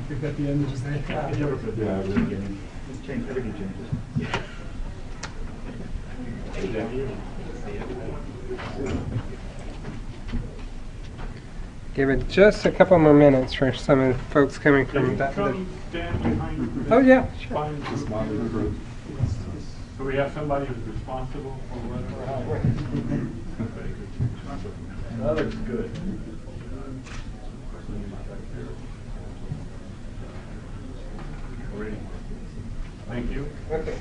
think at the end of the day. Yeah, it's changed. Everything changes. Give it just a couple more minutes for some of the folks coming from that. Oh yeah, sure. So we have somebody who's responsible for whatever. That looks good. Thank you. Okay.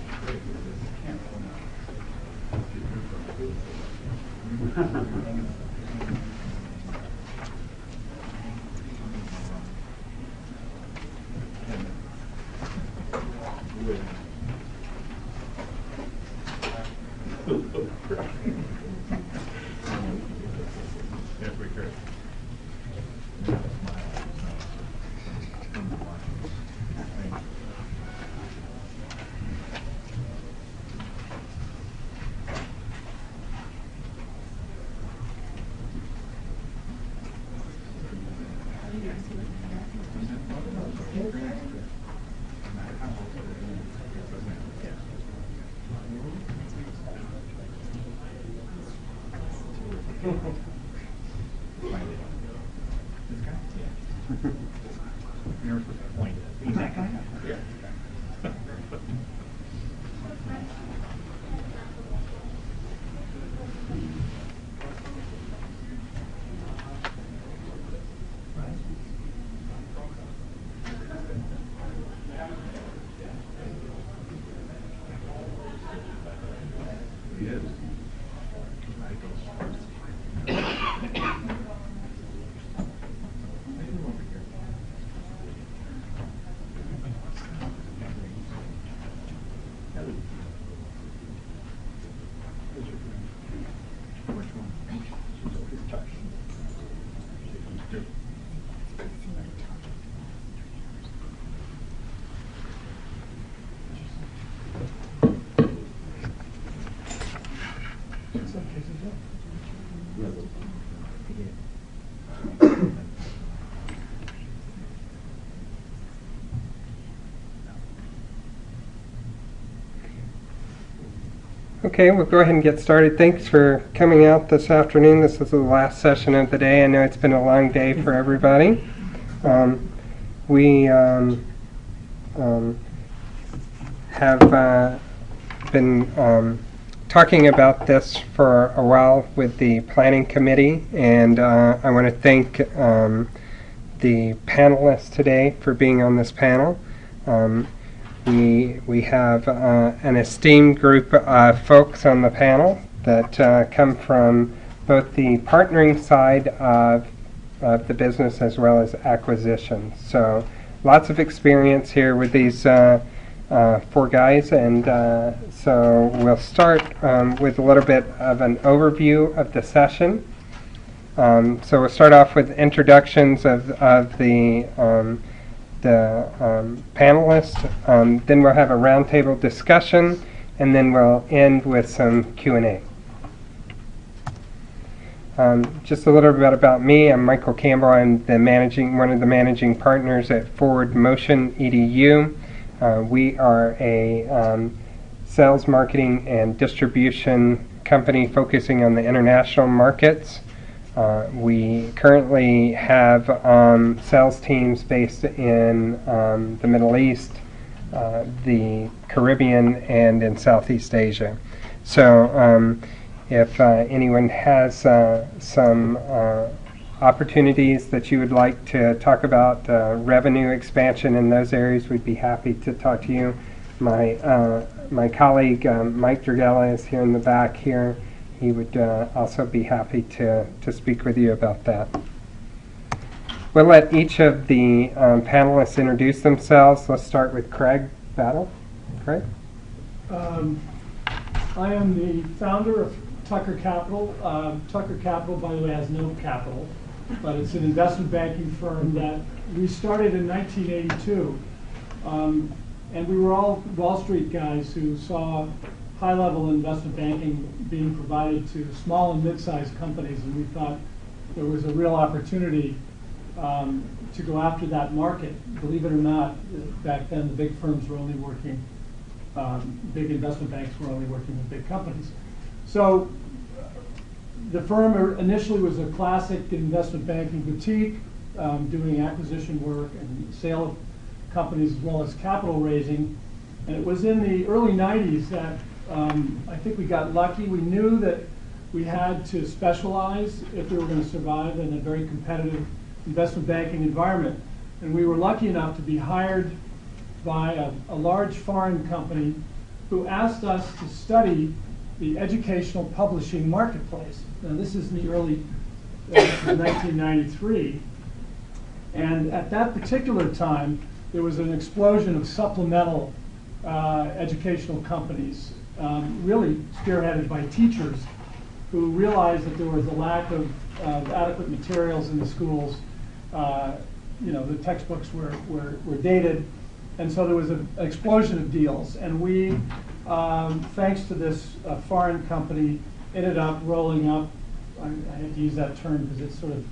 Okay, we'll go ahead and get started. Thanks for coming out this afternoon. This is the last session of the day. I know it's been a long day for everybody. We have been talking about this for a while with the planning committee, and I want to thank the panelists today for being on this panel. We have an esteemed group of folks on the panel that come from both the partnering side of the business as well as acquisitions. So lots of experience here with these four guys, and so we'll start with a little bit of an overview of the session. So we'll start off with introductions of the panelists, then we'll have a roundtable discussion, and then we'll end with some Q&A. Just a little bit about me. I'm Michael Campbell. I'm one of the managing partners at Forward Motion EDU. We are a sales, marketing, and distribution company focusing on the international markets. We currently have sales teams based in the Middle East, the Caribbean, and in Southeast Asia. So if anyone has some opportunities that you would like to talk about, revenue expansion in those areas, we'd be happy to talk to you. My colleague Mike Dragella is here in the back here. He would also be happy to speak with you about that. We'll let each of the panelists introduce themselves. Let's start with Craig Battle. Craig? I am the founder of Tucker Capital. Tucker Capital, by the way, has no capital, but it's an investment banking firm that we started in 1982. And we were all Wall Street guys who saw high-level investment banking being provided to small and mid-sized companies, and we thought there was a real opportunity to go after that market. Believe it or not, back then the big firms were only working, big investment banks were only working with big companies. So the firm initially was a classic investment banking boutique, doing acquisition work and sale of companies as well as capital raising. And it was in the early 90s that I think we got lucky. We knew that we had to specialize if we were going to survive in a very competitive investment banking environment. And we were lucky enough to be hired by a large foreign company who asked us to study the educational publishing marketplace. Now this is in the early 1993. And at that particular time, there was an explosion of supplemental educational companies, really spearheaded by teachers who realized that there was a lack of adequate materials in the schools. The textbooks were dated, and so there was an explosion of deals. And we, thanks to this foreign company, ended up rolling up. I have to use that term because it's sort of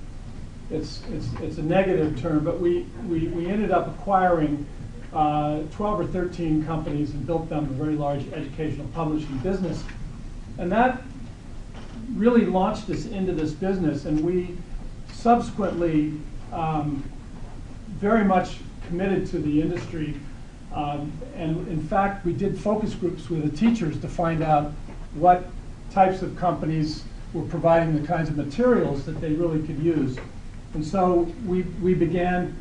it's a negative term, but we ended up acquiring 12 or 13 companies and built them a very large educational publishing business. And that really launched us into this business, and we subsequently very much committed to the industry. And in fact, we did focus groups with the teachers to find out what types of companies were providing the kinds of materials that they really could use. And so we began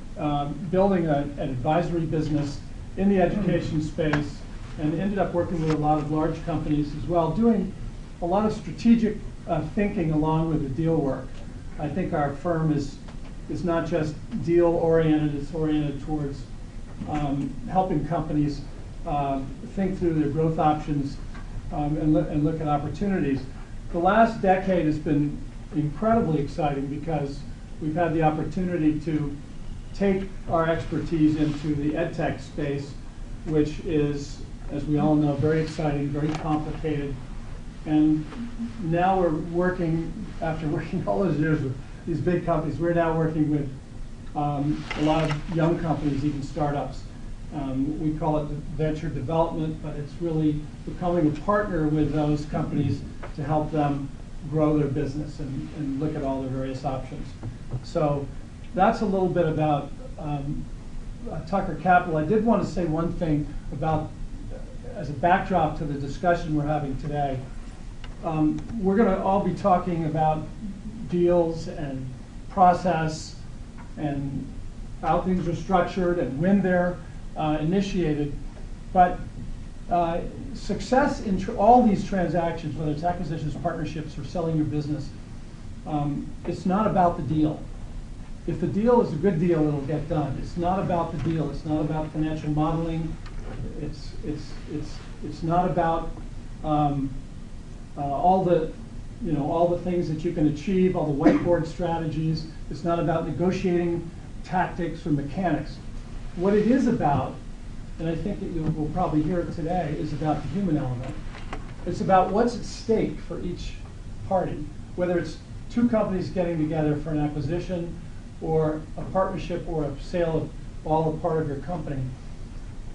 building an advisory business in the education space and ended up working with a lot of large companies as well, doing a lot of strategic thinking along with the deal work. I think our firm is not just deal oriented, it's oriented towards helping companies think through their growth options and look at opportunities. The last decade has been incredibly exciting because we've had the opportunity to take our expertise into the EdTech space, which is, as we all know, very exciting, very complicated. And now we're working, after working all those years with these big companies, we're now working with a lot of young companies, even startups. We call it venture development, but it's really becoming a partner with those companies to help them grow their business and look at all their various options. So that's a little bit about Tucker Capital. I did want to say one thing about, as a backdrop to the discussion we're having today. We're going to all be talking about deals and process and how things are structured and when they're initiated. But success in all these transactions, whether it's acquisitions, partnerships, or selling your business, it's not about the deal. If the deal is a good deal, it'll get done. It's not about the deal. It's not about financial modeling. It's not about all the things that you can achieve, all the whiteboard strategies. It's not about negotiating tactics or mechanics. What it is about, and I think that we'll probably hear it today, is about the human element. It's about what's at stake for each party, whether it's two companies getting together for an acquisition or a partnership or a sale of all or part of your company.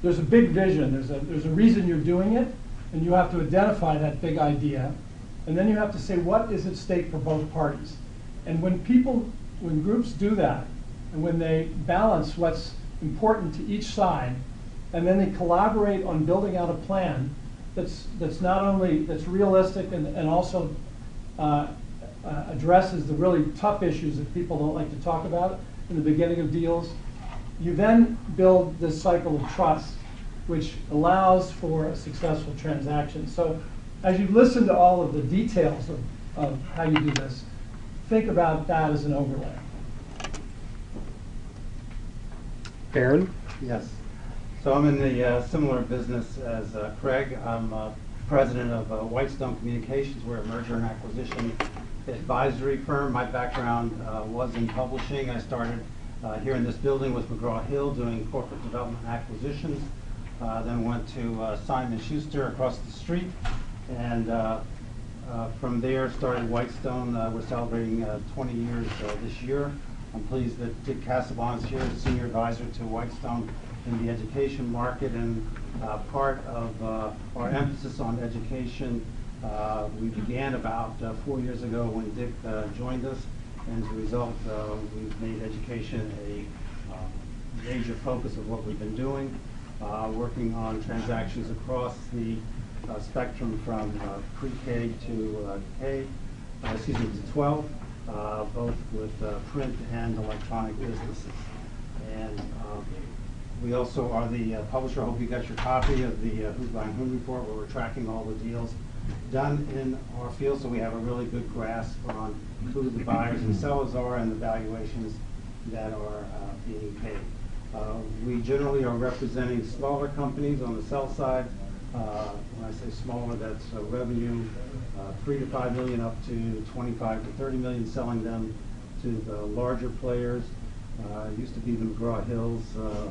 There's a big vision. There's a reason you're doing it, and you have to identify that big idea. And then you have to say, what is at stake for both parties? And when groups do that, and when they balance what's important to each side, and then they collaborate on building out a plan that's not only that's realistic and also addresses the really tough issues that people don't like to talk about in the beginning of deals, you then build this cycle of trust, which allows for a successful transaction. So as you listen to all of the details of how you do this, think about that as an overlay. Baron? Yes. So I'm in the similar business as Craig. I'm president of Whitestone Communications. We're a merger and acquisition advisory firm. My background was in publishing. I started here in this building with McGraw-Hill doing corporate development acquisitions. Then went to Simon & Schuster across the street. And from there started Whitestone. We're celebrating 20 years this year. I'm pleased that Dick Casabon is here, Senior Advisor to Whitestone in the education market, and part of our emphasis on education we began about 4 years ago when Dick joined us, and as a result we've made education a major focus of what we've been doing, working on transactions across the spectrum from pre-K to to 12, both with print and electronic businesses. And we also are the publisher. I hope you got your copy of the Who's Buying Whom report, where we're tracking all the deals done in our field, so we have a really good grasp on who the buyers and sellers are and the valuations that are being paid. We generally are representing smaller companies on the sell side. When I say smaller, that's revenue 3 to 5 million up to 25 to 30 million, selling them to the larger players. It used to be the McGraw-Hills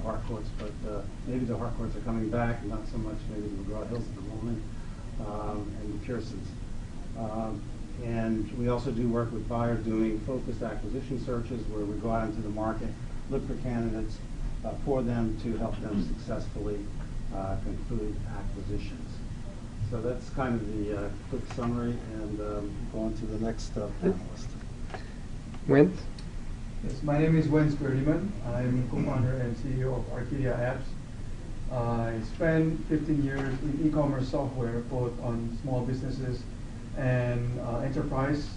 Harcourts, but maybe the Harcourts are coming back, not so much maybe the McGraw-Hills at the moment, and the Pearsons. And we also do work with buyers doing focused acquisition searches, where we go out into the market, look for candidates for them to help them successfully conclude acquisitions. So that's kind of the quick summary, and go on to the next panelist. Wens? Yes, my name is Wens Gerdyman. I'm co-founder and CEO of Arcadia Apps. I spent 15 years in e-commerce software, both on small businesses and enterprise,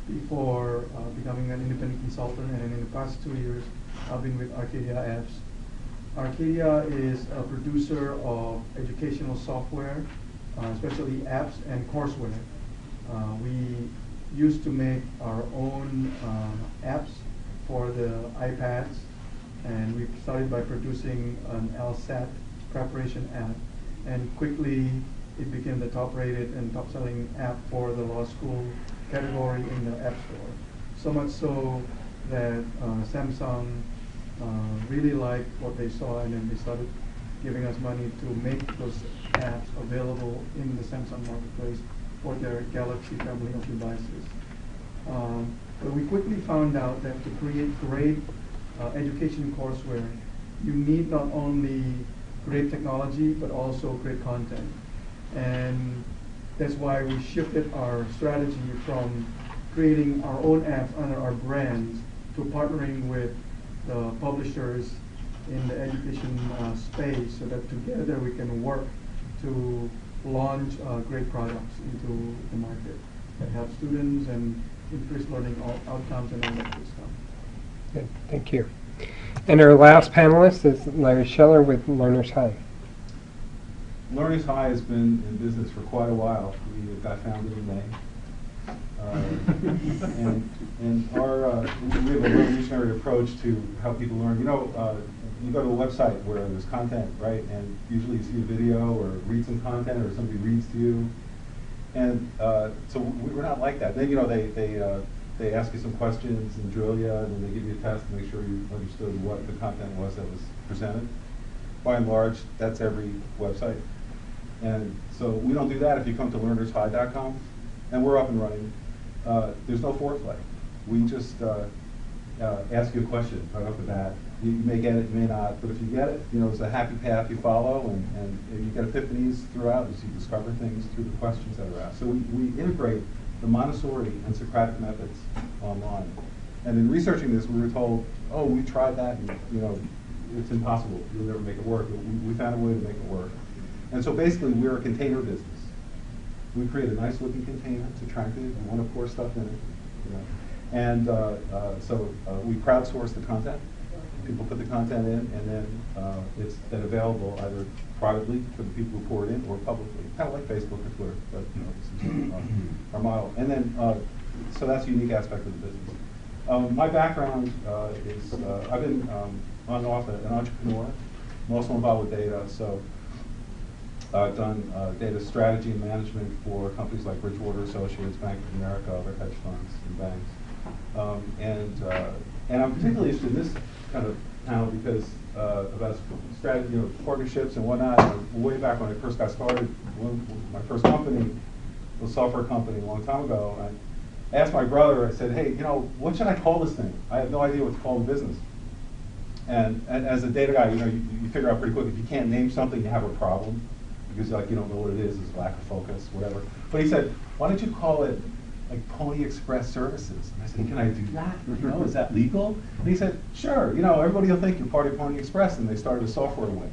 before becoming an independent consultant. And in the past 2 years, I've been with Arcadia Apps. Arcadia is a producer of educational software, especially apps and courseware. We used to make our own apps for the iPads, and we started by producing an LSAT preparation app, and quickly it became the top-rated and top-selling app for the law school category in the App Store. So much so that Samsung really liked what they saw, and then they started giving us money to make those apps available in the Samsung marketplace for their Galaxy family of devices. But we quickly found out that to create great education courseware, you need not only great technology, but also great content. And that's why we shifted our strategy from creating our own apps under our brands to partnering with the publishers in the education space, so that together we can work to launch great products into the market that help students and increase learning outcomes and all that good stuff. Good, thank you. And our last panelist is Larry Scheller with Learners High. Learners High has been in business for quite a while. We got founded in May. And our, we have a revolutionary approach to how people learn. You know, you go to a website where there's content, right? And usually you see a video or read some content, or somebody reads to you. And so we're not like that. Then, you know, they ask you some questions and drill you, and then they give you a test to make sure you understood what the content was that was presented. By and large, that's every website. And so we don't do that if you come to learnershigh.com, and we're up and running. There's no foreplay. We just ask you a question right off the bat. You may get it, you may not, but if you get it, you know, it's a happy path you follow, and you get epiphanies throughout as you discover things through the questions that are asked. So we integrate the Montessori and Socratic methods online. And in researching this, we were told, oh, we tried that, and you know, it's impossible. You'll never make it work. But we found a way to make it work. And so basically, we're a container business. We create a nice looking container. It's attractive. You want to pour stuff in it. You know. And so we crowdsource the content. People put the content in, and then it's then available either privately for the people who pour it in, or publicly, kind of like Facebook or Twitter. But you know, this is our model. And then so that's a unique aspect of the business. My background is I've been on and off an entrepreneur. I'm also involved with data. So I've done data strategy and management for companies like Bridgewater Associates, Bank of America, other hedge funds and banks. And I'm particularly interested in this kind of panel because about strategy, you know, partnerships and whatnot. Way back when I first got started, my first company was a software company a long time ago. I asked my brother, I said, hey, what should I call this thing? I have no idea what to call the business. And as a data guy, you figure out pretty quick, if you can't name something, you have a problem. Because you don't know what it is, it's lack of focus, whatever. But he said, why don't you call it like Pony Express Services? And I said, can I do that? Is that legal? And he said, sure, everybody will think you're part of Pony Express, and they started a software wing.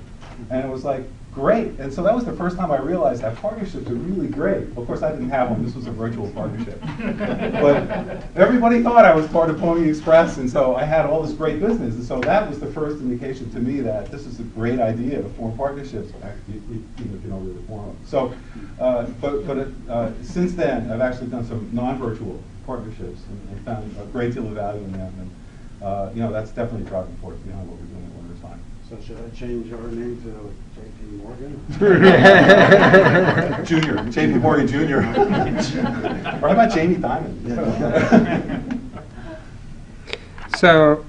And it was like, great. And so that was the first time I realized that partnerships are really great. Of course, I didn't have one. This was a virtual partnership. But everybody thought I was part of Pony Express, and so I had all this great business. And so that was the first indication to me that this is a great idea to form partnerships, even if you don't really form them. So, since then, I've actually done some non-virtual partnerships and found a great deal of value in them. And that's definitely a driving force behind what we're doing at Wonder's Time. So should I change our name to JP Morgan? Junior, JP Morgan Junior. Or how about Jamie Dimon? So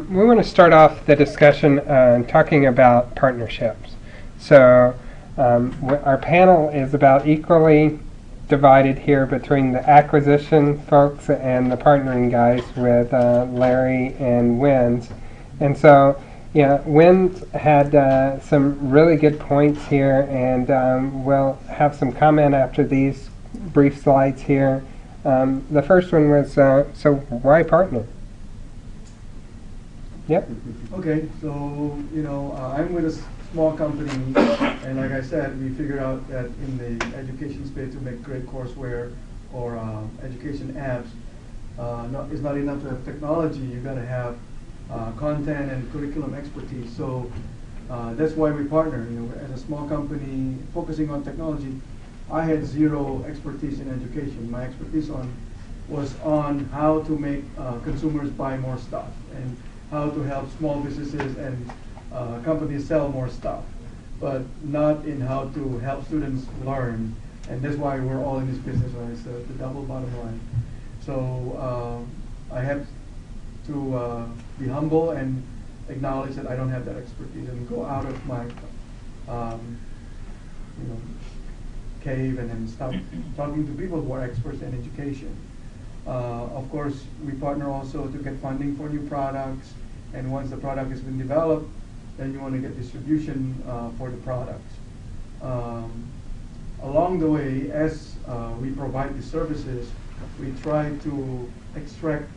we want to start off the discussion talking about partnerships. So our panel is about equally divided here between the acquisition folks and the partnering guys with Larry and Wens. And so Wens had some really good points here, and we'll have some comment after these brief slides here. The first one was, so why partner? Yep. Okay, so I'm with a small company, and like I said, we figured out that in the education space to make great courseware or education apps, it's not enough to have technology. You got to have content and curriculum expertise. So that's why we partner. As a small company focusing on technology, I had zero expertise in education. My expertise was on how to make consumers buy more stuff and how to help small businesses and companies sell more stuff, but not in how to help students learn. And that's why we're all in this business, right? It's the double bottom line. So I have to be humble and acknowledge that I don't have that expertise and go out of my cave and then start talking to people who are experts in education. Of course, we partner also to get funding for new products, and once the product has been developed, then you want to get distribution for the products. Along the way, as we provide the services, we try to extract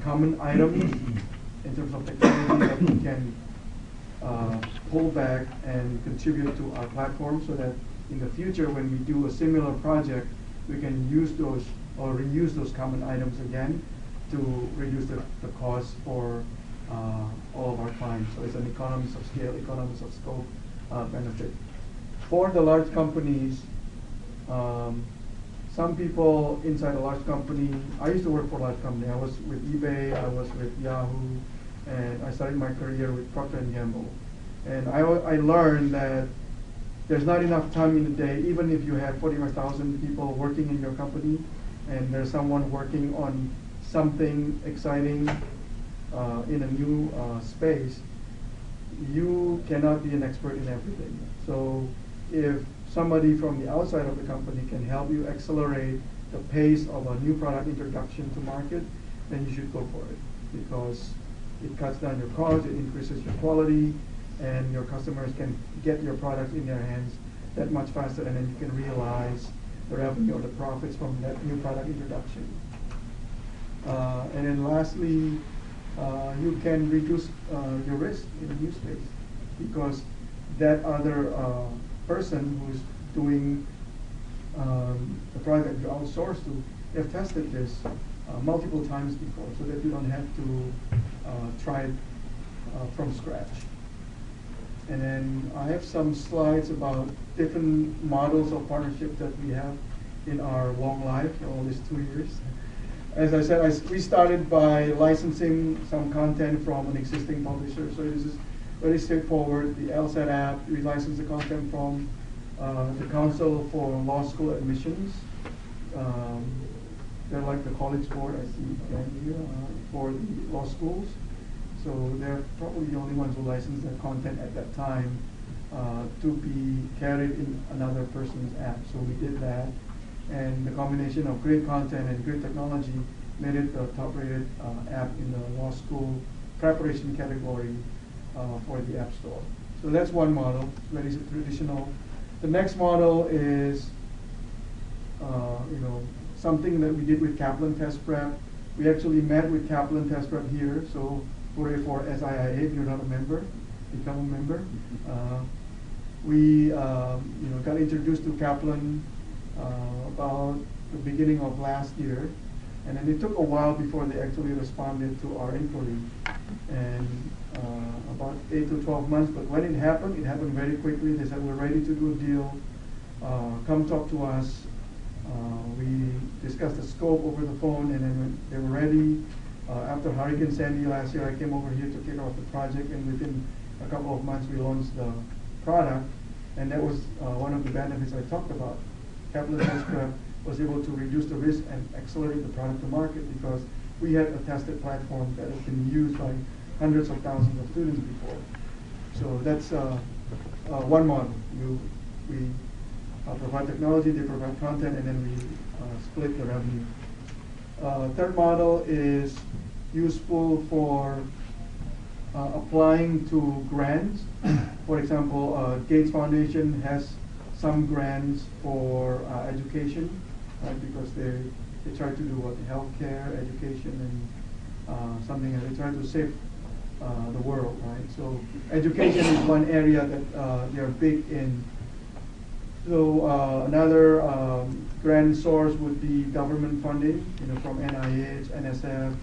common items in terms of technology that we can pull back and contribute to our platform, so that in the future when we do a similar project, we can use those or reuse those common items again to reduce the cost for all of our clients. So it's an economies of scale, economies of scope benefit. For the large companies, some people inside a large company, I used to work for a large company. I was with eBay, I was with Yahoo, and I started my career with Procter & Gamble. And I learned that there's not enough time in the day, even if you have 45,000 people working in your company, and there's someone working on something exciting in a new space, you cannot be an expert in everything. So if somebody from the outside of the company can help you accelerate the pace of a new product introduction to market, then you should go for it, because it cuts down your costs, it increases your quality, and your customers can get your product in their hands that much faster, and then you can realize the revenue or the profits from that new product introduction. And then lastly, you can reduce your risk in a new space, because that other person who's doing the product that you outsource to, they've tested this multiple times before, so that you don't have to try it from scratch. And then I have some slides about different models of partnership that we have in our long life, all these 2 years. As I said, we started by licensing some content from an existing publisher. So this is very straightforward. The LSAT app, we license the content from the Council for Law School Admissions. They're like the college board, I see again here, for the law schools. So they're probably the only ones who license their content at that time to be carried in another person's app. So we did that. And the combination of great content and great technology made it the top-rated app in the law school preparation category for the App Store. So that's one model, very traditional. The next model is something that we did with Kaplan Test Prep. We actually met with Kaplan Test Prep here, so hooray for SIIA, if you're not a member, become a member. We got introduced to Kaplan about the beginning of last year, and then it took a while before they actually responded to our inquiry, and about 8 to 12 months, but when it happened very quickly. They said, we're ready to do a deal, come talk to us. We discussed the scope over the phone, and then when they were ready, after Hurricane Sandy last year, I came over here to kick off the project, and within a couple of months we launched the product, and that was one of the benefits I talked about. Kaplan Test Prep was able to reduce the risk and accelerate the product to market because we had a tested platform that has been used by hundreds of thousands of students before. So that's one model. We provide technology, they provide content, and then we split the revenue. Third model is useful for applying to grants. For example, Gates Foundation has some grants for education, right? Because they try to do healthcare, education, and something, and they try to save the world, right? So education is one area that they are big in. So another grant source would be government funding, from NIH, NSF.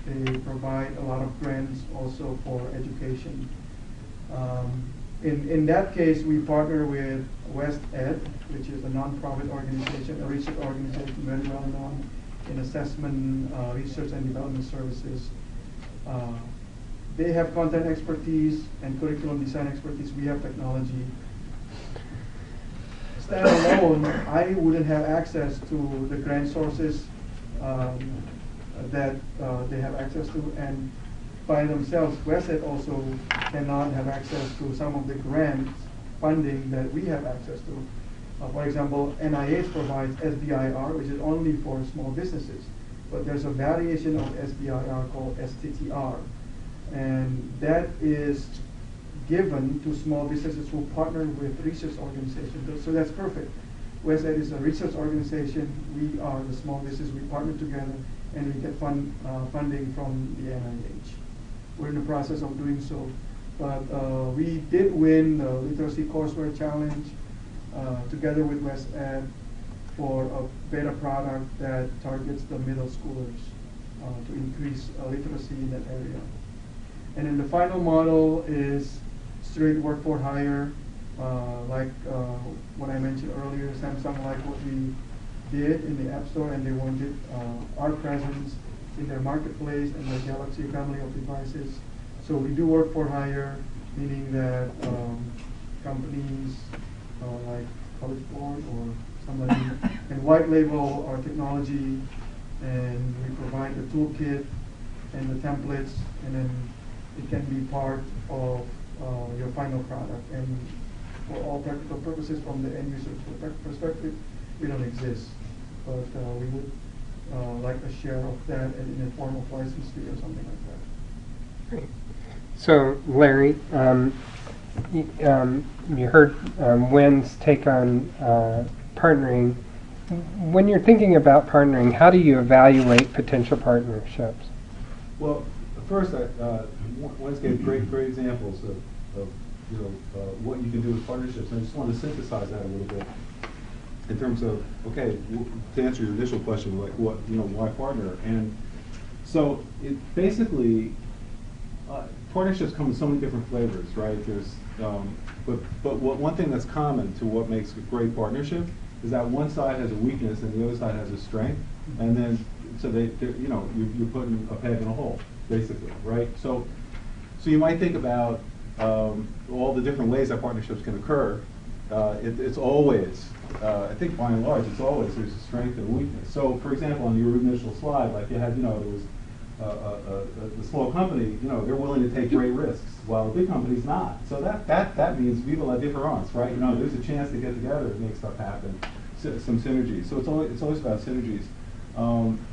They provide a lot of grants also for education. In that case, we partner with WestEd, which is a nonprofit organization, a research organization very well known in assessment, research and development services. They have content expertise and curriculum design expertise. We have technology. Standalone, I wouldn't have access to the grant sources that they have access to, and by themselves, WestEd also cannot have access to some of the grant funding that we have access to. For example, NIH provides SBIR, which is only for small businesses, but there's a variation of SBIR called STTR, and that is given to small businesses who partner with research organizations. So that's perfect. WestEd is a research organization. We are the small business. We partner together, and we get funding from the NIH. We're in the process of doing so. But we did win the Literacy Courseware Challenge together with WestEd for a beta product that targets the middle schoolers to increase literacy in that area. And then the final model is straight work for hire, like what I mentioned earlier. Samsung liked what we did in the App Store, and they wanted our presence in their marketplace and their Galaxy family of devices. So we do work for hire, meaning that companies like College Board or somebody can white label our technology, and we provide the toolkit and the templates, and then it can be part of your final product. And for all practical purposes, from the end user perspective, we don't exist. But we would like a share of that in the form of license fee or something like that. Great. So, Larry, you heard Wens take on partnering. When you're thinking about partnering, how do you evaluate potential partnerships? Well, first, Wens gave great examples of what you can do with partnerships, and I just want to synthesize that a little bit in terms of, okay, to answer your initial question, like why partner? And so it basically, partnerships come in so many different flavors, right? There's, but one thing that's common to what makes a great partnership is that one side has a weakness and the other side has a strength, and then so you're putting a peg in a hole, basically, right? So you might think about all the different ways that partnerships can occur. It's always, I think by and large, it's always there's a strength and a weakness. So, for example, on your initial slide, like you had, there was the small company, they're willing to take great risks, while the big company's not. So that means viva la différence, right? There's a chance to get together and make stuff happen. some synergies. So it's always about synergies.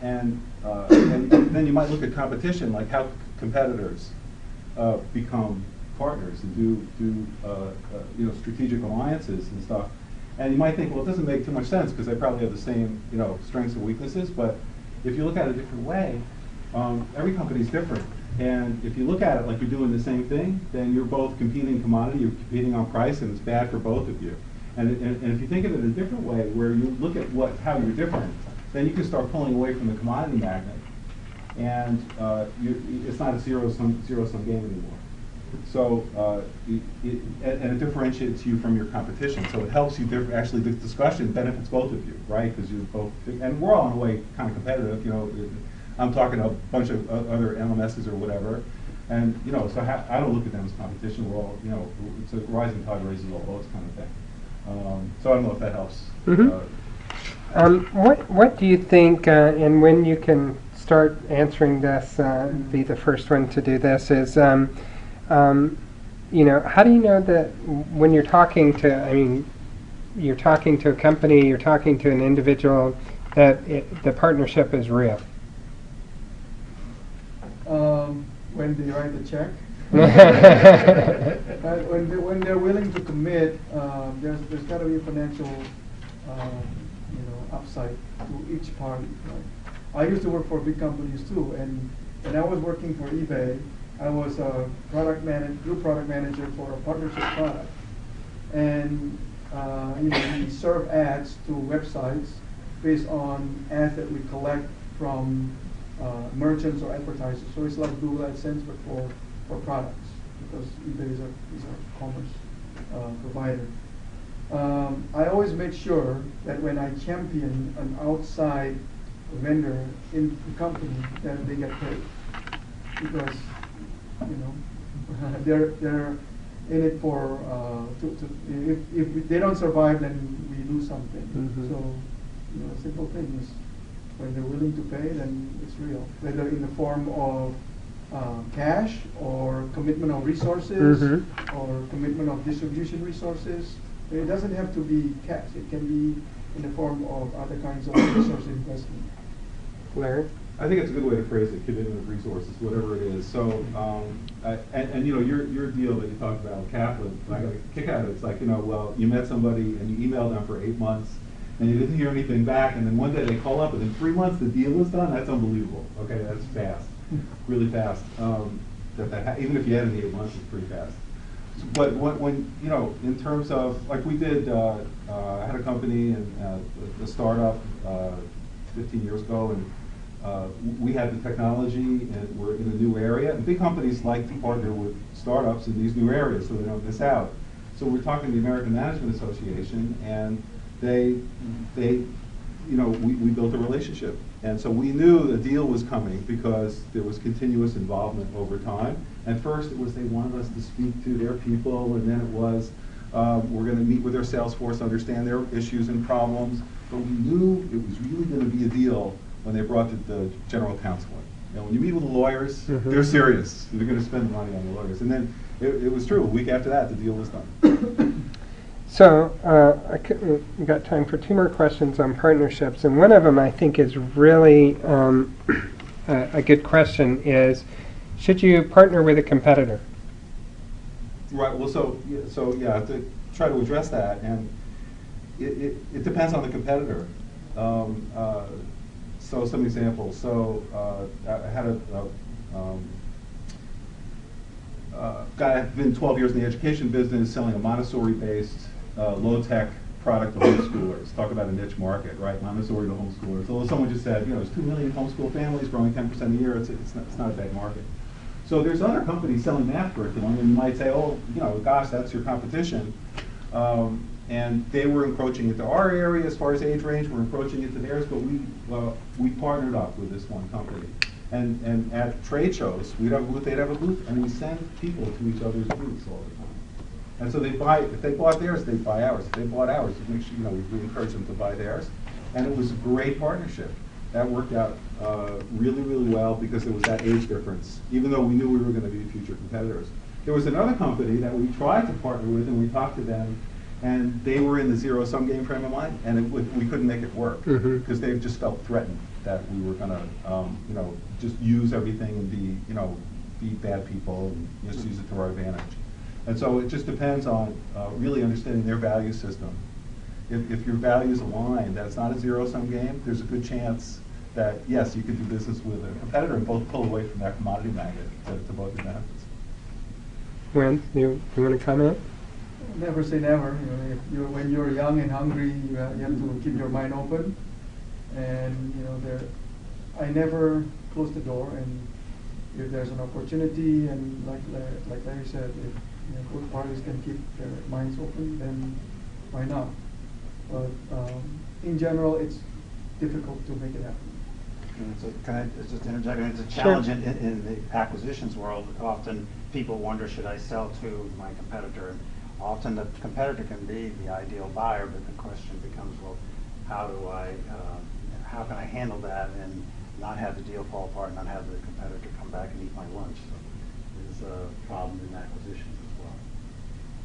And then you might look at competition, like how competitors become partners and do strategic alliances and stuff. And you might think, well, it doesn't make too much sense because they probably have the same strengths and weaknesses. But if you look at it a different way, every company is different. And if you look at it like you're doing the same thing, then you're both competing commodity, you're competing on price, and it's bad for both of you. And if you think of it a different way, where you look at how you're different, then you can start pulling away from the commodity magnet, and it's not a zero-sum game anymore. So and it differentiates you from your competition. So it helps you actually the discussion benefits both of you, right? Because you're both, and we're all in a way kind of competitive. I'm talking to a bunch of other LMSs or whatever, and so I don't look at them as competition. We're all it's a rising tide raises all boats kind of thing. So I don't know if that helps. What do you think, and when you can start answering this, be the first one to do this, is how do you know that when you're talking to, you're talking to a company, you're talking to an individual, that the partnership is real? When they write the check. When they're willing to commit, there's got to be a financial upside to each party. Right? I used to work for big companies too, and when I was working for eBay, I was a group product manager for a partnership product, and we serve ads to websites based on ads that we collect from merchants or advertisers. So it's like Google AdSense, but for products, because eBay is a commerce provider. I always make sure that when I champion an outside vendor in the company, that they get paid, because they're in it for if they don't survive, then we lose something. Mm-hmm. So a simple thing is, when they're willing to pay, then it's real, whether in the form of cash or commitment of resources, mm-hmm. or commitment of distribution resources. It doesn't have to be cash. It can be in the form of other kinds of resource investment. Larry? I think it's a good way to phrase it, commitment of resources, whatever it is. So, your deal that you talked about with Kaplan, I got a kick out of it. It's like, well, you met somebody and you emailed them for 8 months, and you didn't hear anything back, and then one day they call up, and in 3 months the deal was done. That's unbelievable. Okay, that's fast, really fast. Even if you had it in 8 months, it's pretty fast. But when in terms of, like we did, I had a company and a startup 15 years ago, and we had the technology, and we're in a new area. And big companies like to partner with startups in these new areas so they don't miss out. So we're talking to the American Management Association, and we built a relationship. And so we knew a deal was coming because there was continuous involvement over time. At first it was they wanted us to speak to their people, and then it was we're going to meet with their sales force, understand their issues and problems. But we knew it was really going to be a deal when they brought the general counsel in. When you meet with the lawyers, mm-hmm. they're serious. They're going to spend the money on the lawyers. And then it was true. A week after that, the deal was done. So we got time for 2 more questions on partnerships, and one of them I think is really a good question is, should you partner with a competitor? Right. Well, so to try to address that, and it depends on the competitor. So some examples. So I had a guy. I've been 12 years in the education business, selling a Montessori-based low-tech product to homeschoolers. Talk about a niche market, right? Montessori to homeschoolers. So someone just said, there's 2 million homeschool families growing 10% a year. It's not a big market. So there's other companies selling math curriculum, and you might say, gosh, that's your competition. And they were encroaching into our area as far as age range. We're encroaching into theirs, but we partnered up with this one company. And at trade shows, we'd have a booth, they'd have a booth, and we send people to each other's booths all the time. And so if they bought theirs, they'd buy ours. If they bought ours, we encourage them to buy theirs. And it was a great partnership. That worked out really, really well because there was that age difference, even though we knew we were going to be future competitors. There was another company that we tried to partner with, and we talked to them, And they were in the zero-sum game frame of mind, and we couldn't make it work Mhm. because they just felt threatened that we were going to, just use everything and be bad people and misuse it to our advantage. And so it just depends on really understanding their value system. If your values align, that's not a zero-sum game. There's a good chance that yes, you could do business with a competitor and both pull away from that commodity magnet to both your benefits. Wens, you want to comment? Never say never. When you're young and hungry, you have to keep your mind open. And I never close the door. And if there's an opportunity, and like Larry said, if both parties can keep their minds open, then why not? But in general, it's difficult to make it happen. So can I just interject? It's a Sure. challenge in the acquisitions world. Often people wonder, should I sell to my competitor? And often the competitor can be the ideal buyer, but the question becomes, well, how can I handle that and not have the deal fall apart, not have the competitor come back and eat my lunch? So there's a problem in acquisitions as well.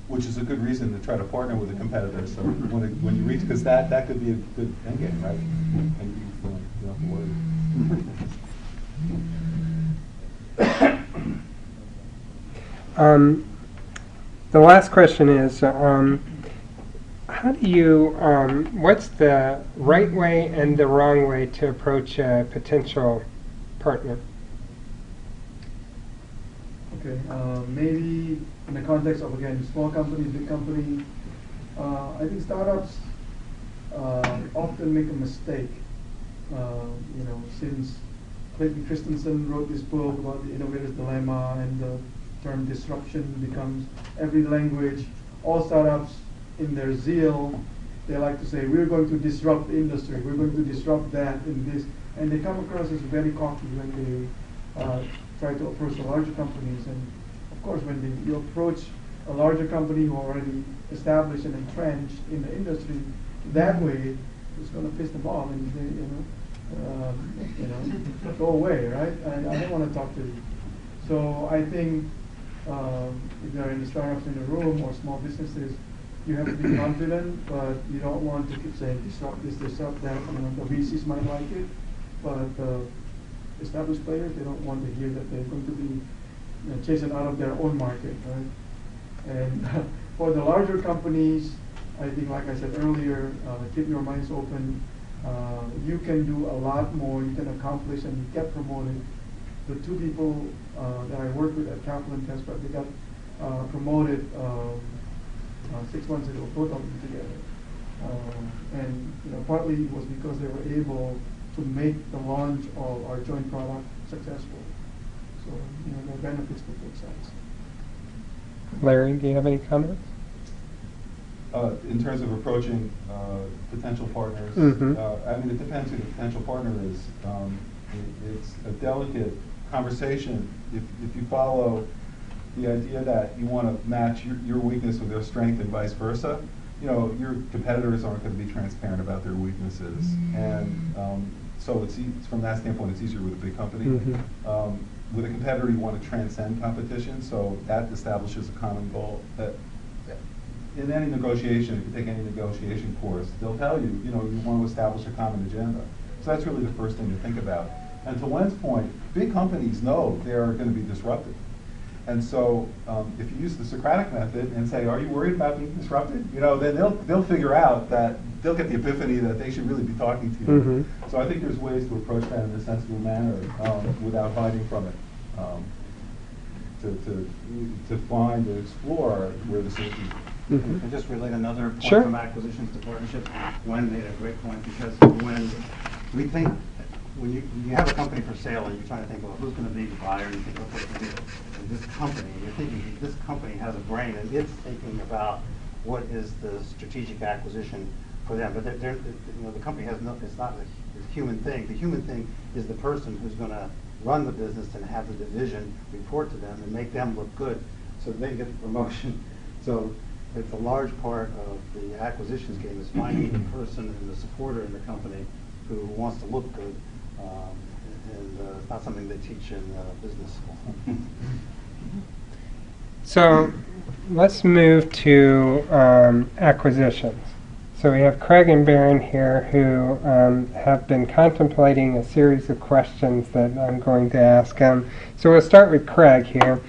Which is a good reason to try to partner with a competitor. So when you reach, because that could be a good end game, right? And you don't have to worry. The last question is, how do you, what's the right way and the wrong way to approach a potential partner? Okay, maybe in the context of, again, small company, big company, I think startups often make a mistake. Since Clayton Christensen wrote this book about the innovator's dilemma, and the term disruption becomes every language, all startups, in their zeal, they like to say, we're going to disrupt the industry, we're going to disrupt that and this, and they come across as very cocky when they try to approach the larger companies. And of course, when you approach a larger company who are already established and entrenched in the industry, that way it's going to piss them off, and they, go away, right? I don't want to talk to you. So I think if there are any startups in the room or small businesses, you have to be confident, but you don't want to keep saying disrupt this, disrupt that. The VCs might like it, but established players, they don't want to hear that they're going to be chasing out of their own market, right? And for the larger companies, I think, like I said earlier, keep your minds open. You can do a lot more. You can accomplish and get promoted. The two people that I work with at Campbell and Test Prep, they got promoted 6 months ago, both of them together. And partly it was because they were able to make the launch of our joint product successful. So there are benefits for both sides. Larry, do you have any comments? In terms of approaching potential partners, Mhm. it depends who the potential partner is. It's a delicate conversation. If you follow the idea that you want to match your weakness with their strength and vice versa, your competitors aren't going to be transparent about their weaknesses. And so it's from that standpoint, it's easier with a big company. Mhm. With a competitor, you want to transcend competition, so that establishes a common goal. That in any negotiation, if you take any negotiation course, they'll tell you, you want to establish a common agenda. So that's really the first thing to think about. And to Wen's point, big companies know they're going to be disrupted. And so if you use the Socratic method and say, are you worried about being disrupted? Then they'll figure out that they'll get the epiphany that they should really be talking to you. Mhm. So I think there's ways to approach that in a sensible manner without hiding from it. To find and explore where the safety. Mhm. And just relate another point Sure. from acquisitions to partnerships. Wen made a great point, because when we think, when you have a company for sale and you're trying to think, well, who's going to be the buyer, and you think, okay, this company, you're thinking this company has a brain and it's thinking about what is the strategic acquisition for them. But the company has no, it's not a human thing. The human thing is the person who's going to run the business and have the division report to them and make them look good so they get the promotion. So it's a large part of the acquisitions game is finding the person and the supporter in the company who wants to look good. And it's not something they teach in business school. So let's move to acquisitions. So we have Craig and Baron here who have been contemplating a series of questions that I'm going to ask. So we'll start with Craig here.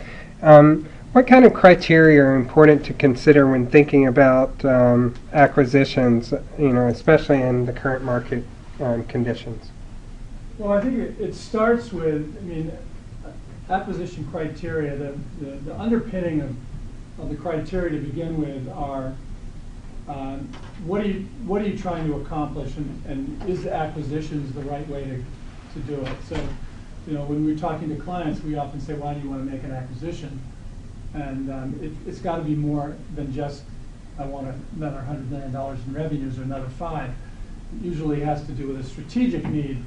What kind of criteria are important to consider when thinking about acquisitions, especially in the current market conditions? Well, I think it starts with, acquisition criteria. The underpinning of the criteria to begin with are what are you trying to accomplish, and is acquisitions the right way to do it? So, when we're talking to clients, we often say, why do you want to make an acquisition? And it's got to be more than just, I want another $100 million in revenues or another 5. It usually has to do with a strategic need.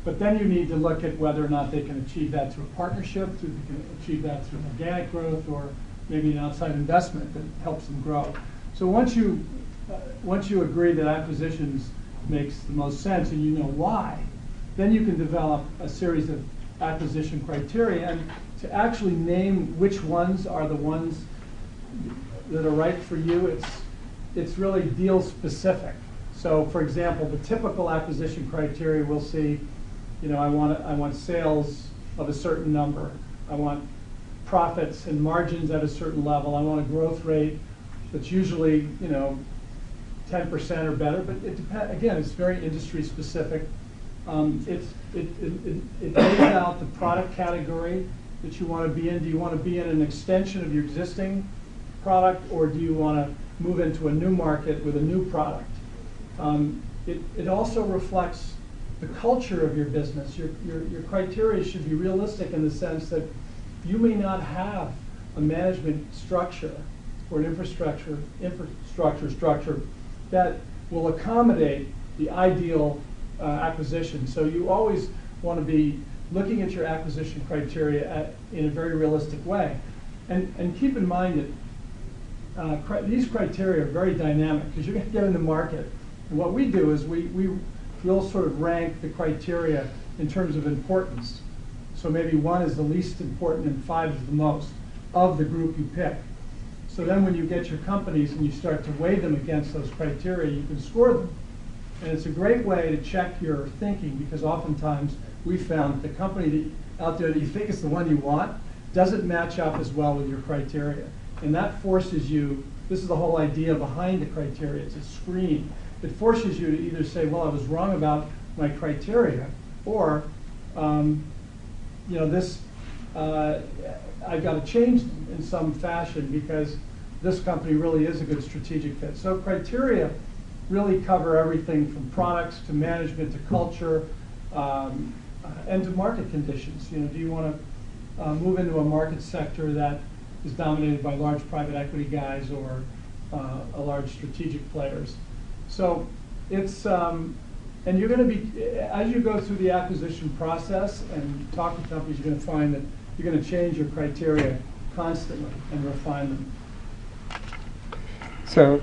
But then you need to look at whether or not they can achieve that through a partnership, they can achieve that through organic growth, or maybe an outside investment that helps them grow. So once you agree that acquisitions makes the most sense and you know why, then you can develop a series of acquisition criteria, and to actually name which ones are the ones that are right for you, it's really deal specific. So for example, the typical acquisition criteria we'll see, I want sales of a certain number. I want profits and margins at a certain level. I want a growth rate that's usually 10% or better. But it depends. Again, it's very industry specific. It lays out the product category that you want to be in. Do you want to be in an extension of your existing product, or do you want to move into a new market with a new product? It also reflects the culture of your business. Your criteria should be realistic in the sense that you may not have a management structure or an infrastructure structure that will accommodate the ideal acquisition. So you always want to be looking at your acquisition criteria in a very realistic way. And keep in mind that these criteria are very dynamic, because you're going to get in the market. And what we do is we'll sort of rank the criteria in terms of importance. So maybe 1 is the least important and 5 is the most of the group you pick. So then when you get your companies and you start to weigh them against those criteria, you can score them. And it's a great way to check your thinking, because oftentimes we found that the company out there that you think is the one you want doesn't match up as well with your criteria. And that forces you, this is the whole idea behind the criteria, it's a screen. It forces you to either say, well, I was wrong about my criteria, or I've got to change them in some fashion because this company really is a good strategic fit. So criteria really cover everything from products to management to culture and to market conditions. Do you want to move into a market sector that is dominated by large private equity guys or a large strategic players? So it's, and you're going to be, as you go through the acquisition process and talk to companies, you're going to find that you're going to change your criteria constantly and refine them. So,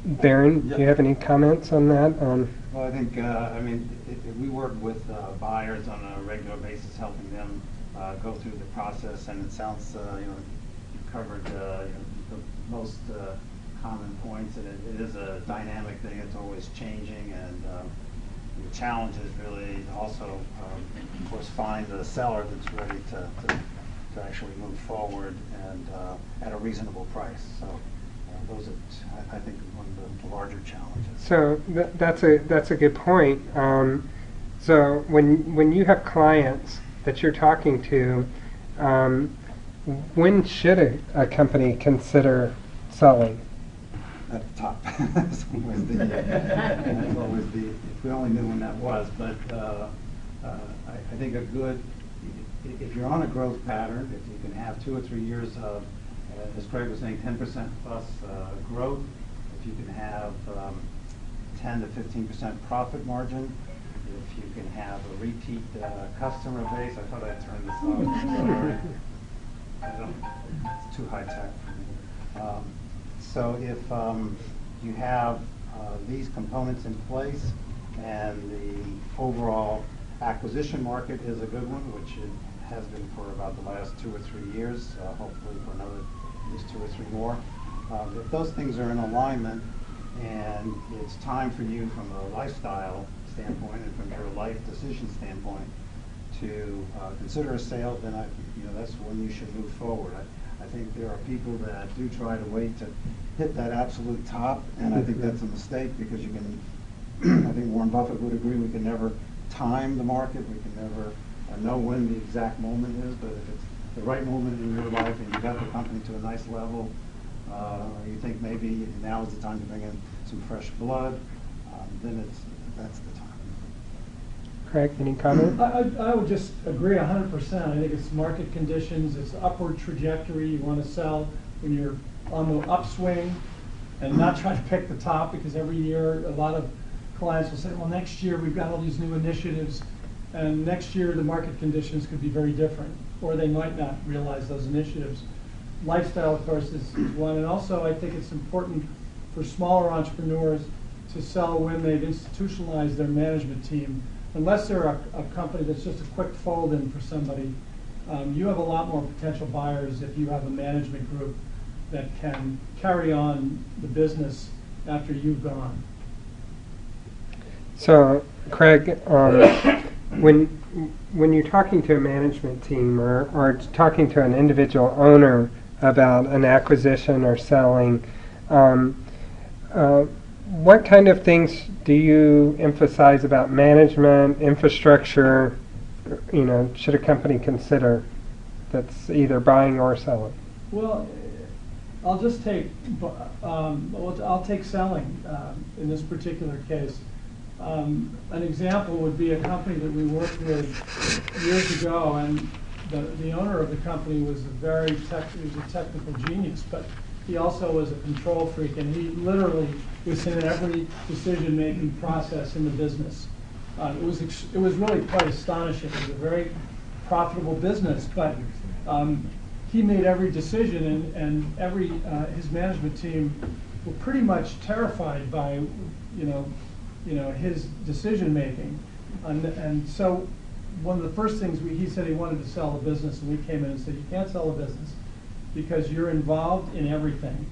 Baron, do you have any comments on that? Well, I think, we work with buyers on a regular basis, helping them go through the process, and it sounds, you covered the most common points, and it is a dynamic thing. It's always changing, and the challenge is really also, of course, find the seller that's ready to actually move forward and at a reasonable price. So those are, I think, one of the larger challenges. So that's a good point. So when you have clients that you're talking to, when should a company consider selling? At the top. That's always the, if we only knew when that was. But I think if you're on a growth pattern, if you can have 2 or 3 years of, as Craig was saying, 10% plus growth, if you can have 10 to 15% profit margin, if you can have a repeat customer base. I thought I'd turn this off. Sorry. It's too high tech for me. So if you have these components in place, and the overall acquisition market is a good one, which it has been for about the last 2 or 3 years, hopefully for another there's 2 or 3 more. If those things are in alignment and it's time for you from a lifestyle standpoint and from your life decision standpoint to consider a sale, then that's when you should move forward. I think there are people that do try to wait to hit that absolute top, and I think that's a mistake because you can, I think Warren Buffett would agree, we can never time the market, we can never know when the exact moment is, but if it's the right moment in your life and you got the company to a nice level, you think maybe now is the time to bring in some fresh blood, then that's the time. Craig, any comment? I would just agree 100%. I think it's market conditions, it's upward trajectory. You want to sell when you're on the upswing and not try to pick the top, because every year a lot of clients will say, well, next year we've got all these new initiatives, and next year the market conditions could be very different, or they might not realize those initiatives. Lifestyle, of course, is one, and also I think it's important for smaller entrepreneurs to sell when they've institutionalized their management team. Unless they're a company that's just a quick fold-in for somebody, you have a lot more potential buyers if you have a management group that can carry on the business after you've gone. So, Craig, when you're talking to a management team or talking to an individual owner about an acquisition or selling, what kind of things do you emphasize about management, infrastructure, should a company consider that's either buying or selling? Well, I'll just take, I'll take selling in this particular case. An example would be a company that we worked with years ago, and the owner of the company was he was a technical genius, but he also was a control freak, and he literally was in every decision-making process in the business. It was really quite astonishing. It was a very profitable business, but he made every decision, and his management team were pretty much terrified by his decision-making, and so one of the first things he said he wanted to sell the business, and we came in and said, you can't sell the business because you're involved in everything.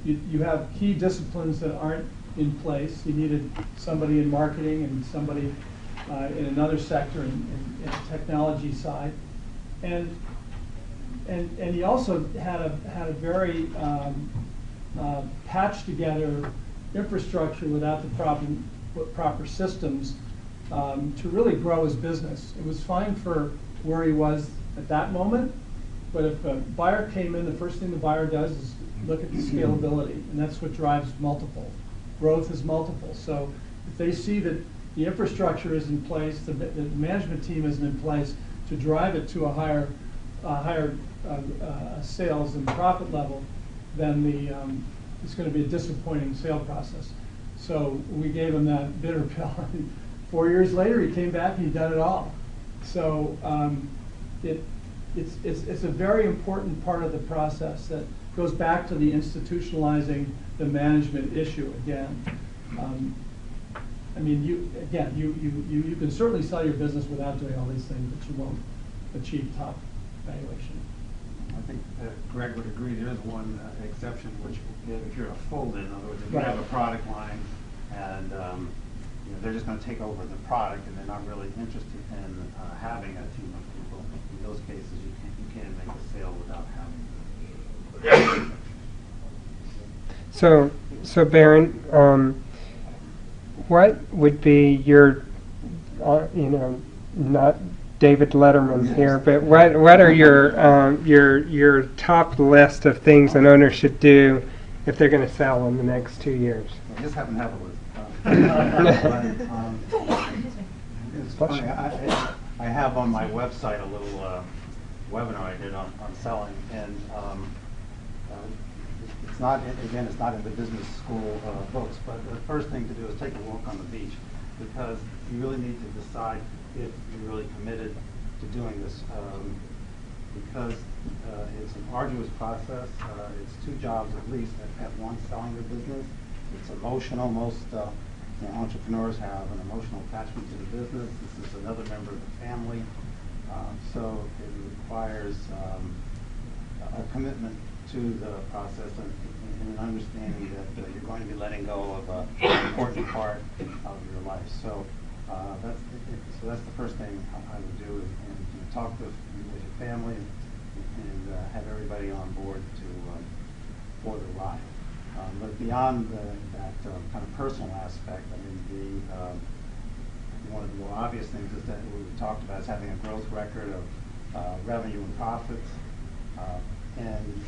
You have key disciplines that aren't in place. You needed somebody in marketing and somebody in another sector in the technology side, and he also had a very patched together infrastructure without the proper systems to really grow his business. It was fine for where he was at that moment, but if a buyer came in, the first thing the buyer does is look at the scalability, and that's what drives multiple. Growth is multiple. So if they see that the infrastructure is in place, the management team isn't in place to drive it to a higher sales and profit level, then it's going to be a disappointing sale process. So we gave him that bitter pill. 4 years later, he came back and he'd done it all. So it's a very important part of the process that goes back to the institutionalizing the management issue again. I mean, you can certainly sell your business without doing all these things, but you won't achieve top valuation. I think Greg would agree. There is one exception, which if you're a fold-in, in other words, if you have a product line and they're just going to take over the product and they're not really interested in having a team of people. In those cases, you can't make a sale without having. So Baron, what would be your, not David Letterman here, but what are your top list of things an owner should do if they're going to sell in the next 2 years? I just happen to have a list. It's funny. I have on my website a little webinar I did on selling, and it's not in the business school books, but the first thing to do is take a walk on the beach, because you really need to decide if you're really committed to doing this, because it's an arduous process. It's 2 jobs at least at once, selling your business. It's emotional. Most entrepreneurs have an emotional attachment to the business. This is another member of the family, so it requires a commitment to the process and an understanding that you're going to be letting go of an important part of your life. So that's the first thing I would do, and talk with your family and have everybody on board for the ride. But beyond that kind of personal aspect, I mean, one of the more obvious things is that we've talked about is having a growth record of revenue and profits. And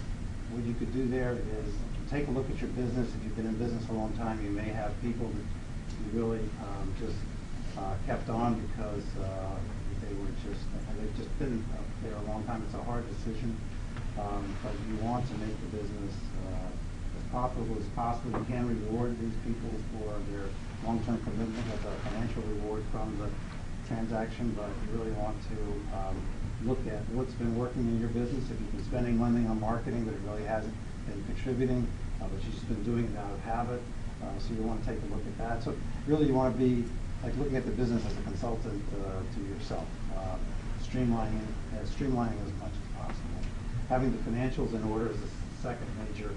what you could do there is take a look at your business. If you've been in business a long time, you may have people that you really just kept on because they've just been there a long time. It's a hard decision, but you want to make the business as profitable as possible. You can reward these people for their long-term commitment with a financial reward from the transaction, but you really want to look at what's been working in your business. If you've been spending money on marketing, but it really hasn't been contributing, but you've just been doing it out of habit, so you want to take a look at that. So really you want to be like looking at the business as a consultant to yourself, streamlining as much as possible. Having the financials in order is the second major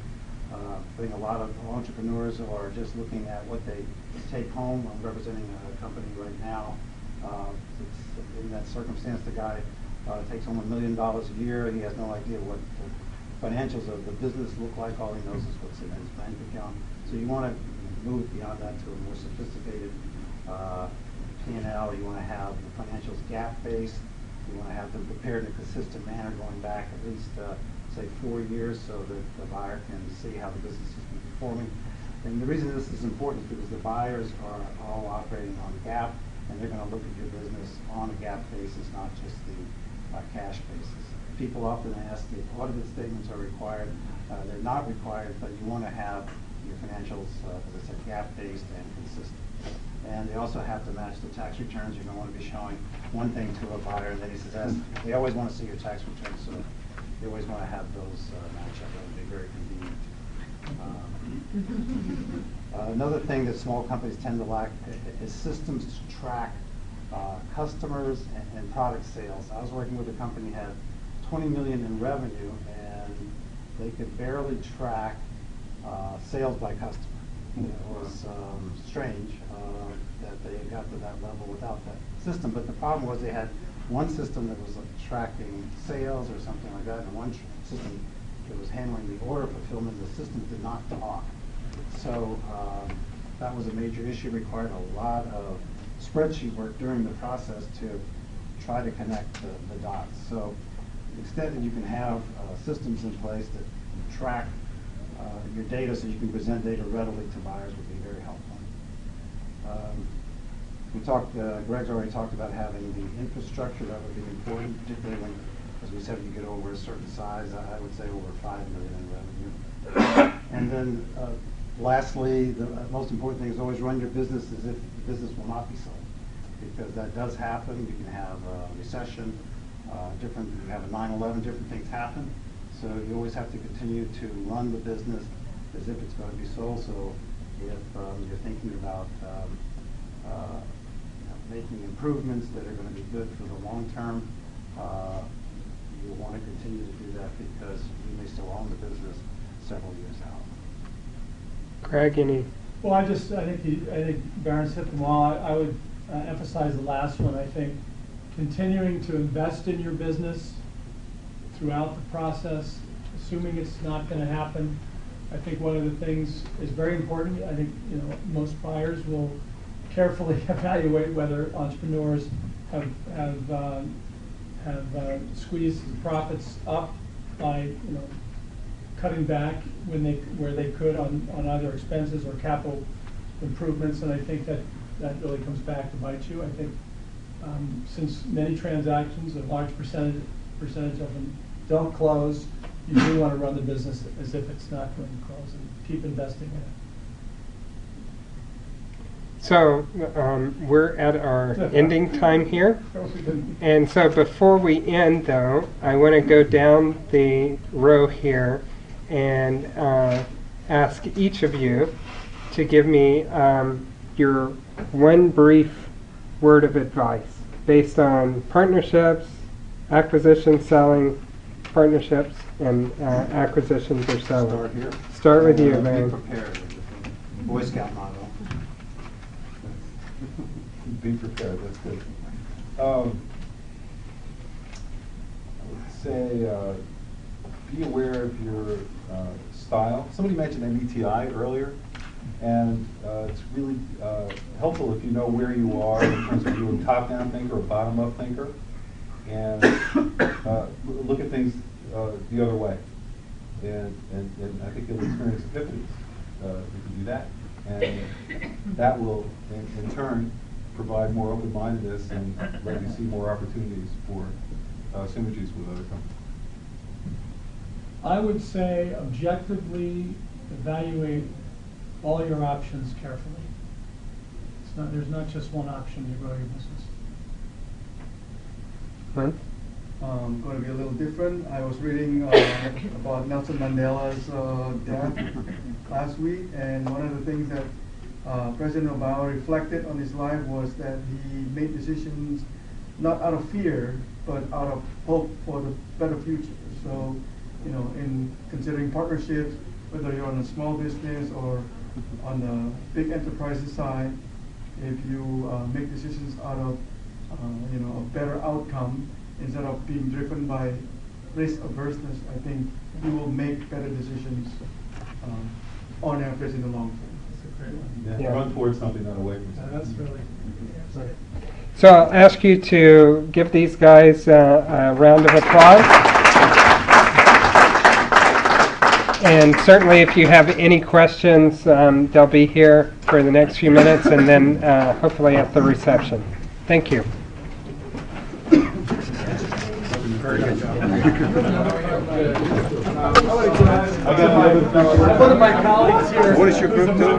thing. A lot of entrepreneurs are just looking at what they take home. I'm representing a company right now. In that circumstance, the guy takes home $1 million a year. He has no idea what the financials of the business look like. All he knows is what's in his bank account. So you want to move beyond that to a more sophisticated P&L. You want to have the financials gap-based. You want to have them prepared in a consistent manner going back at least, say, 4 years, so that the buyer can see how the business has been performing. And the reason this is important is because the buyers are all operating on GAAP, and they're going to look at your business on a GAAP basis, not just the cash basis. People often ask if audited statements are required. They're not required, but you want to have your financials, as I said, GAAP-based and consistent. And they also have to match the tax returns. You don't want to be showing one thing to a buyer, and then he says, they always want to see your tax returns, so you always want to have those match up. That would be very convenient. Another thing that small companies tend to lack is systems to track customers and product sales. I was working with a company that had $20 million in revenue, and they could barely track sales by customer. It was strange that they got to that level without that system. But the problem was they had one system that was tracking sales or something like that, and one system that was handling the order fulfillment. The systems did not talk. So that was a major issue. Required a lot of spreadsheet work during the process to try to connect the dots. So to the extent that you can have systems in place that track your data so you can present data readily to buyers would be very helpful. Greg's already talked about having the infrastructure. That would be important, particularly when, as we said, you get over a certain size. I would say over $5 million in revenue. And then lastly, the most important thing is always run your business as if the business will not be sold, because that does happen. You can have a recession, you have a 9/11, different things happen. So you always have to continue to run the business as if it's going to be sold. So if you're thinking about making improvements that are going to be good for the long term, you want to continue to do that because you may still own the business several years out. Craig, any? Well, I think Barron's hit them all. I would emphasize the last one. I think continuing to invest in your business throughout the process, assuming it's not going to happen. I think one of the things is very important. I think most buyers will carefully evaluate whether entrepreneurs have squeezed the profits up by cutting back where they could on either expenses or capital improvements, and I think that really comes back to bite you. I think since many transactions, a large percentage of them don't close, you do want to run the business as if it's not going to close and keep investing in it. So we're at our ending time here. And so before we end, though, I want to go down the row here and ask each of you to give me your one brief word of advice based on partnerships, acquisition, selling, partnerships and acquisitions or selling? Start here. Start with you, Be man. prepared. Boy Scout motto. Be prepared, that's good. I would say be aware of your style. Somebody mentioned MBTI earlier, and it's really helpful if you know where you are in terms of you're a top-down thinker or a bottom-up thinker, and look at things the other way. And I think you'll experience epiphanies if you do that. And that will, in turn, provide more open-mindedness and let you see more opportunities for synergies with other companies. I would say objectively evaluate all your options carefully. There's not just one option to grow your business. Wens? Going to be a little different. I was reading about Nelson Mandela's death last week, and one of the things that President Obama reflected on his life was that he made decisions not out of fear, but out of hope for the better future. So, you know, in considering partnerships, whether you're on a small business or on the big enterprises side, if you make decisions out of you know, a better outcome instead of being driven by risk averseness, I think you will make better decisions on average in the long term. That's a great one. Yeah. Run towards something, not away from something. That's really. So I'll ask you to give these guys a round of applause. And certainly if you have any questions, they'll be here for the next few minutes and then hopefully at the reception. Thank you. One of my colleagues here. What is your group do?